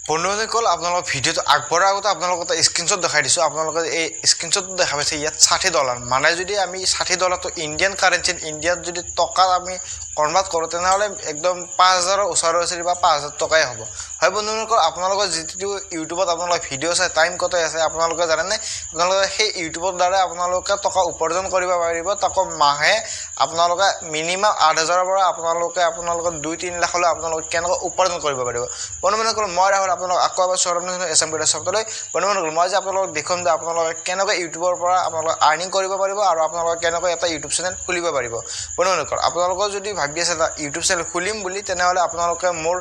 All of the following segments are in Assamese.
বন্ধুসকল আপোনালোকৰ ভিডিঅ'টো আগবঢ়াৰ আগতে আপোনালোকক এটা স্ক্ৰীনশ্বট দেখাই দিছোঁ আপোনালোকে এই স্ক্ৰীনশ্বটটো দেখা পাইছে ইয়াত $60 মানে যদি আমি $60টো ইণ্ডিয়ান কাৰেঞ্চিত ইণ্ডিয়াত যদি টকা আমি কনভাৰ্ট কৰোঁ তেনেহ'লে একদম 5000ৰ ওচৰা-ওচৰি বা 5000 টকাই হ'ব হয় বন্ধুসকল আপোনালোকৰ যিটো ইউটিউবত আপোনালোকে ভিডিঅ' চাই টাইম কটাই আছে আপোনালোকে জানেনে আপোনালোকে সেই ইউটিউবৰ দ্বাৰা আপোনালোকে টকা উপাৰ্জন কৰিব পাৰিব তাকো মাহে আপোনালোকে মিনিমাম 8000ৰ পৰা আপোনালোকে 2-3 লাখলৈ আপোনালোকে কেনেকৈ উপাৰ্জন কৰিব পাৰিব বন্ধুসকল মই ৰাহুল আপোনালোক আকৌ এবাৰ স্বাগতম এছএম ভিডিঅ' চাবলৈ বন্ধুসকল মই যে আপোনালোকক দেখুৱাম যে আপোনালোকে কেনেকৈ ইউটিউবৰ পৰা আপোনালোকে আৰ্নিং কৰিব পাৰিব আৰু আপোনালোকে কেনেকৈ এটা ইউটিউব চেনেল খুলিব পাৰিব বন্ধুসকল আপোনালোকৰ যদি ভাবি আছে এটা ইউটিউব চেনেল খুলিম বুলি তেনেহ'লে আপোনালোকে মোৰ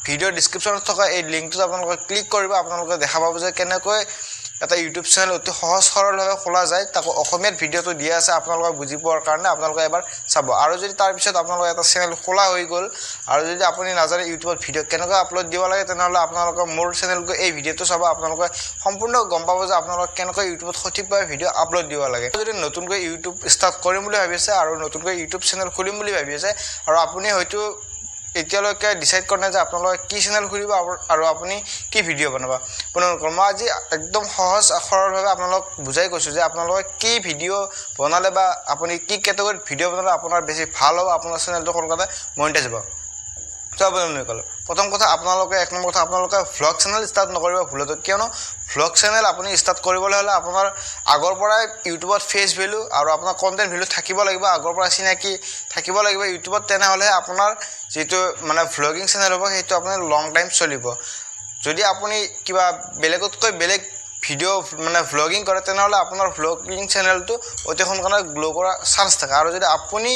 ভিডিঅ' ডেছক্ৰিপশ্যনত থকা এই লিংকটোত আপোনালোকে ক্লিক কৰিব আপোনালোকে দেখা পাব যে কেনেকৈ এটা ইউটিউব চেনেল অতি সহজ সৰলভাৱে খোলা যায় তাকো অসমীয়াত ভিডিঅ'টো দিয়া আছে আপোনালোকে বুজি পোৱাৰ কাৰণে আপোনালোকে এবাৰ চাব আৰু যদি তাৰ পিছত আপোনালোকে এটা চেনেল খোলা হৈ গ'ল আৰু যদি আপুনি নাজানে ইউটিউবত ভিডিঅ' কেনেকৈ আপলোড দিব লাগে তেনেহ'লে আপোনালোকে মোৰ চেনেলটো এই ভিডিঅ'টো চাব আপোনালোকে সম্পূৰ্ণ গম পাব যে আপোনালোকে কেনেকৈ ইউটিউবত সঠিকভাৱে ভিডিঅ' আপলোড দিব লাগে যদি নতুনকৈ ইউটিউব ষ্টাৰ্ট কৰিম বুলি ভাবি আছে আৰু নতুনকৈ ইউটিউব চেনেল খুলিম বুলি ভাবি আছে আৰু আপুনি হয়তো এতিয়ালৈকে ডিসাইড কৰা নাই যে আপোনালোকে কি চেনেল খুলিব আৰু আপুনি কি ভিডিঅ' বনাব বন্ধুসকল মই আজি একদম সহজ সৰলভাৱে আপোনালোকক বুজাই কৈছোঁ যে আপোনালোকে কি ভিডিঅ' বনালে বা আপুনি কি কেটেগৰীত ভিডিঅ' বনালে আপোনাৰ বেছি ভাল হ'ব আপোনাৰ চেনেলটো সোনকালে মনিটাইজ হ'ব বন্ধুসকল প্ৰথম কথা আপোনালোকে এক নম্বৰ কথা আপোনালোকে ভ্লগ চেনেল ষ্টাৰ্ট নকৰিব ভুলতো কিয়নো ভ্লগ চেনেল আপুনি ষ্টাৰ্ট কৰিবলৈ হ'লে আপোনাৰ আগৰ পৰাই ইউটিউবত ফেচ ভেলু আৰু আপোনাৰ কণ্টেণ্ট ভেলু থাকিব লাগিব আগৰ পৰা চিনাকি থাকিব লাগিব ইউটিউবত তেনেহ'লে আপোনাৰ যেটো মানে ভ্লগিং চেনেল হ'ব সেইটো আপোনাৰ লং টাইম চলিব যদি আপুনি কিবা বেলেগতকৈ বেলেগ ভিডিঅ' মানে ভ্লগিং কৰে তেনেহ'লে আপোনাৰ ভ্লগিং চেনেলটো অতি সোনকালে গ্লো কৰা চান্স থাকে আৰু যদি আপুনি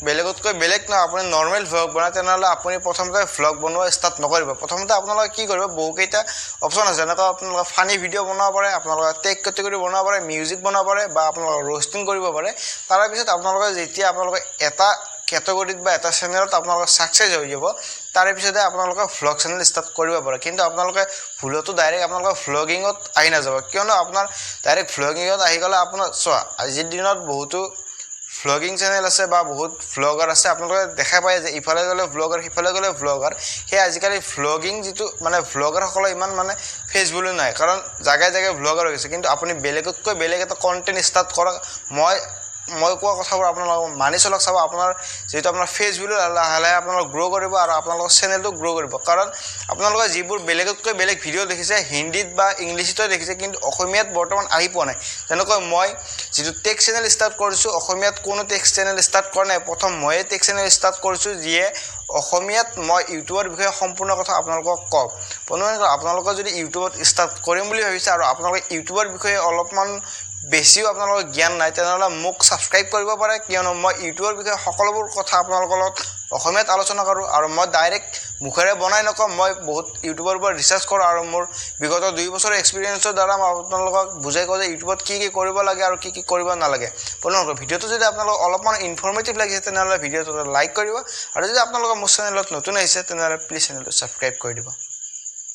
বেলেগতকৈ বেলেগ না আপুনি নৰ্মেল ভ্লগ বনায় তেনেহ'লে আপুনি প্ৰথমতে ভ্লগ বনোৱা ষ্টাৰ্ট নকৰিব প্ৰথমতে আপোনালোকে কি কৰিব বহুকেইটা অপশ্যন আছে যেনেকৈ আপোনালোকে ফানি ভিডিঅ' বনাব পাৰে আপোনালোকে টেক কেটেগৰী বনাব পাৰে মিউজিক বনাব পাৰে বা আপোনালোকে ৰ'ষ্টিং কৰিব পাৰে তাৰ পিছত আপোনালোকে যেতিয়া আপোনালোকে এটা কেটেগৰীত বা এটা চেনেলত আপোনালোকে ছাকচেছ হৈ যাব তাৰে পিছতে আপোনালোকে ভ্লগ চেনেল ষ্টাৰ্ট কৰিব পাৰে কিন্তু আপোনালোকে ভুলতো ডাইৰেক্ট আপোনালোকে ভ্লগিঙত আহি নাযাব কিয়নো আপোনাৰ ডাইৰেক্ট ভ্লগিঙত আহি গ'লে আপোনাৰ চোৱা আজিৰ দিনত বহুতো ভ্লগিং চেনেল আছে বা বহুত ভ্লগাৰ আছে আপোনালোকে দেখা পায় যে ইফালে গ'লে ভ্লগাৰ সিফালে গ'লে ভ্লগাৰ সেই আজিকালি ভ্লগিং যিটো মানে ভ্লগাৰসকলৰ ইমান মানে ফেচ ভেলু নাই কাৰণ জাগাই জাগাই ভ্লগাৰ হৈ গৈছে কিন্তু আপুনি বেলেগতকৈ বেলেগ এটা কণ্টেণ্ট ষ্টাৰ্ট কৰক মই কোৱা কথাবোৰ আপোনালোকক মানি চলক চাব আপোনাৰ যেটো আপোনাৰ ফেচ ভেলু লাহে লাহে আপোনালোক গ্ৰো কৰিব আৰু আপোনালোকৰ চেনেলটো গ্ৰো কৰিব কাৰণ আপোনালোকে যিবোৰ বেলেগতকৈ বেলেগ ভিডিঅ' দেখিছে হিন্দীত বা ইংলিছতো দেখিছে কিন্তু অসমীয়াত বৰ্তমান আহি পোৱা নাই তেনেকৈ মই যেটো টেক চেনেল ষ্টাৰ্ট কৰিছোঁ অসমীয়াত কোনো টেক চেনেল ষ্টাৰ্ট কৰা নাই প্ৰথম ময়ে টেক চেনেল ষ্টাৰ্ট কৰিছোঁ যিয়ে অসমীয়াত মই ইউটিউবৰ বিষয়ে সম্পূৰ্ণ কথা আপোনালোকক কওঁ বন্ধুসকল আপোনালোকে যদি ইউটিউবত ষ্টাৰ্ট কৰিম বুলি ভাবিছে আৰু আপোনালোকে ইউটিউবৰ বিষয়ে অলপমান বেছিও আপোনালোকৰ জ্ঞান নাই তেনেহ'লে মোক ছাবস্ক্ৰাইব কৰিব পাৰে কিয়নো মই ইউটিউবৰ বিষয়ে সকলোবোৰ কথা আপোনালোকৰ লগত অসমীয়াত আলোচনা কৰোঁ আৰু মই ডাইৰেক্ট মুখেৰে বনাই নকওঁ মই বহুত ইউটিউবৰ পৰা ৰিচাৰ্চ কৰোঁ আৰু মোৰ বিগত 2 বছৰৰ এক্সপিৰিয়েঞ্চৰ দ্বাৰা মই আপোনালোকক বুজাই কওঁ যে ইউটিউবত কি কৰিব লাগে আৰু কি কৰিব নালাগে বন্ধুসকল ভিডিঅ'টো যদি আপোনালোকক অলপমান ইনফৰ্মেটিভ লাগিছে তেনেহ'লে ভিডিঅ'টো লাইক কৰিব আৰু যদি আপোনালোকে মোৰ চেনেলত নতুন আহিছে তেনেহ'লে প্লিজ চেনেলটো ছাবস্ক্ৰাইব কৰি দিব